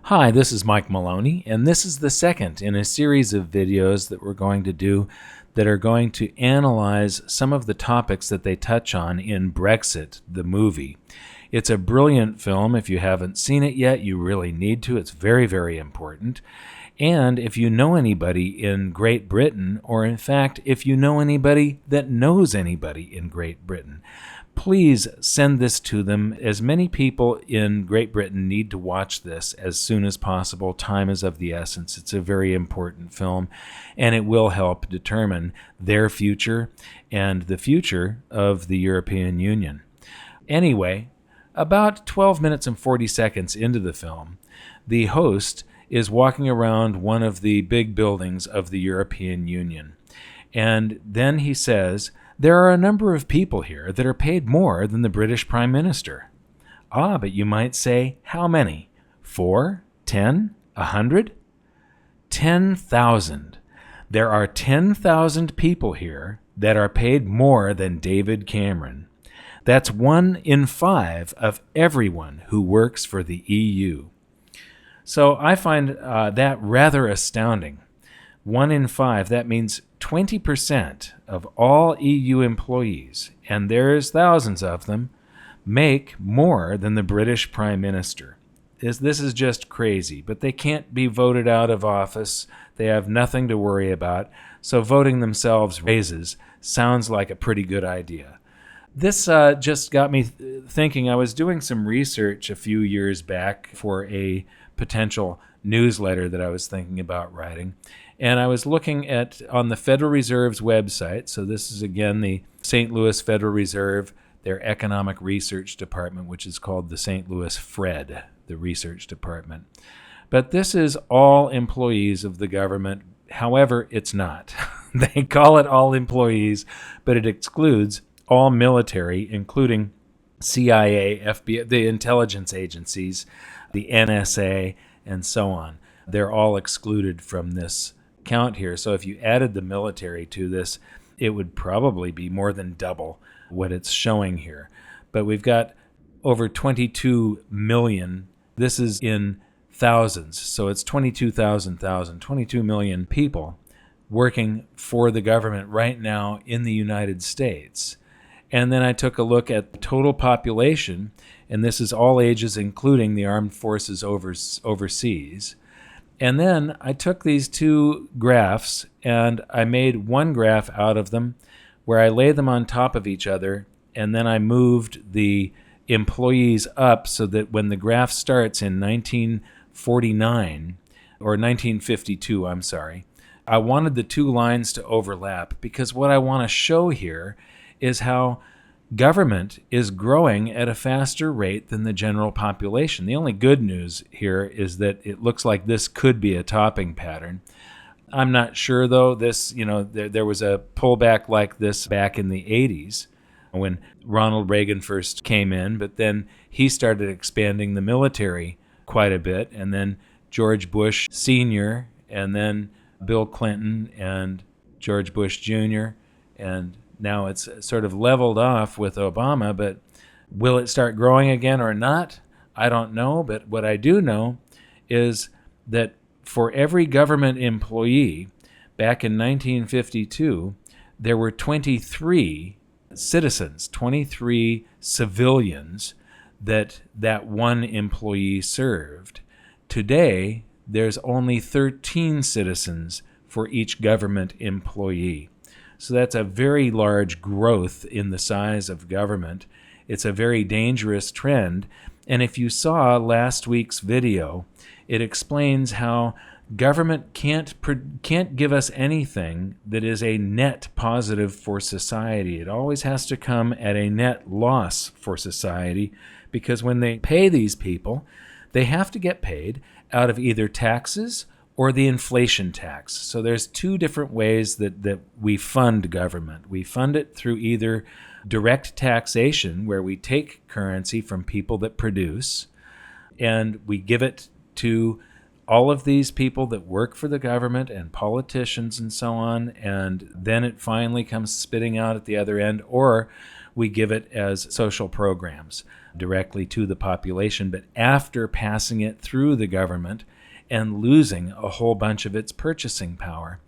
Hi, this is Mike Maloney, and this is the second in a series of videos that we're going to do that are going to analyze some of the topics that they touch on in Brexit, the movie. It's a brilliant film. If you haven't seen it yet, you really need to. It's very, very important. And if you know anybody in Great Britain, or in fact, if you know anybody that knows anybody in Great Britain, please send this to them. As many people in Great Britain need to watch this as soon as possible. Time is of the essence. It's a very important film, and it will help determine their future and the future of the European Union. Anyway, about 12 minutes and 40 seconds into the film, the host is walking around one of the big buildings of the European Union. And then he says, "There are a number of people here that are paid more than the British Prime Minister." Ah, but you might say, how many? 4? 10? 100? 10,000. There are 10,000 people here that are paid more than David Cameron. That's 1 in 5 of everyone who works for the EU. So I find that rather astounding. 1 in 5, that means 20% of all EU employees, and there's thousands of them, make more than the British Prime Minister. This is just crazy, but they can't be voted out of office. They have nothing to worry about, so voting themselves raises sounds like a pretty good idea. This just got me thinking. I was doing some research a few years back for a potential newsletter that I was thinking about writing. And I was looking at on the Federal Reserve's website. So this is, again, the St. Louis Federal Reserve, their economic research department, which is called the St. Louis Fred, the research department. But this is all employees of the government. However, it's not. They call it all employees, but it excludes all military, including CIA, FBI, the intelligence agencies, the NSA, and so on. They're all excluded from this count here. So if you added the military to this, it would probably be more than double what it's showing here. But we've got over 22 million. This is in thousands. So it's 22 million people working for the government right now in the United States. And then I took a look at the total population, and this is all ages, including the armed forces overseas. And then I took these two graphs, and I made one graph out of them where I lay them on top of each other, and then I moved the employees up so that when the graph starts in 1949, or 1952, I'm sorry, I wanted the two lines to overlap, because what I want to show here is how government is growing at a faster rate than the general population. The only good news here is that it looks like this could be a topping pattern. I'm not sure, though. There was a pullback like this back in the 80s when Ronald Reagan first came in, but then he started expanding the military quite a bit, and then George Bush Sr., and then Bill Clinton and George Bush Jr., and now it's sort of leveled off with Obama, but will it start growing again or not? I don't know, but what I do know is that for every government employee back in 1952, there were 23 citizens, 23 civilians that one employee served. Today, there's only 13 citizens for each government employee. So that's a very large growth in the size of government. It's a very dangerous trend. And if you saw last week's video, it explains how government can't give us anything that is a net positive for society. It always has to come at a net loss for society, because when they pay these people, they have to get paid out of either taxes or the inflation tax. So there's two different ways that we fund government. We fund it through either direct taxation, where we take currency from people that produce, and we give it to all of these people that work for the government and politicians and so on, and then it finally comes spitting out at the other end. Or we give it as social programs directly to the population, but after passing it through the government and losing a whole bunch of its purchasing power.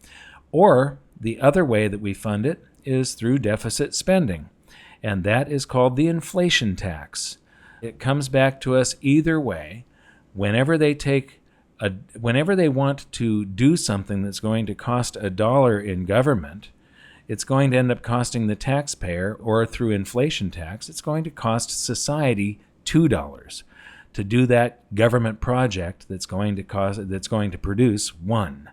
Or the other way that we fund it is through deficit spending, and that is called the inflation tax. It comes back to us either way. Whenever they want to do something that's going to cost $1 in government, it's going to end up costing the taxpayer, or through inflation tax, it's going to cost society $2 to do that government project that's going to produce $1.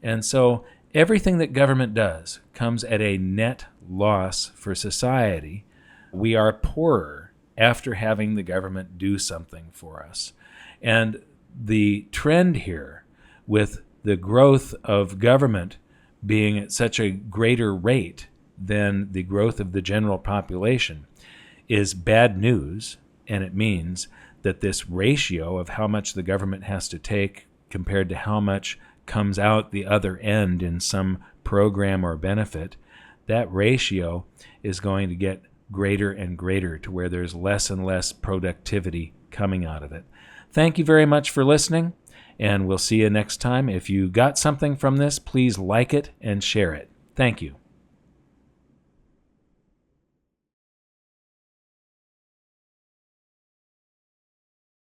And so everything that government does comes at a net loss for society. We are poorer after having the government do something for us. And the trend here, with the growth of government being at such a greater rate than the growth of the general population, is bad news, and it means that this ratio of how much the government has to take compared to how much comes out the other end in some program or benefit, that ratio is going to get greater and greater to where there's less and less productivity coming out of it. Thank you very much for listening, and we'll see you next time. If you got something from this, please like it and share it. Thank you.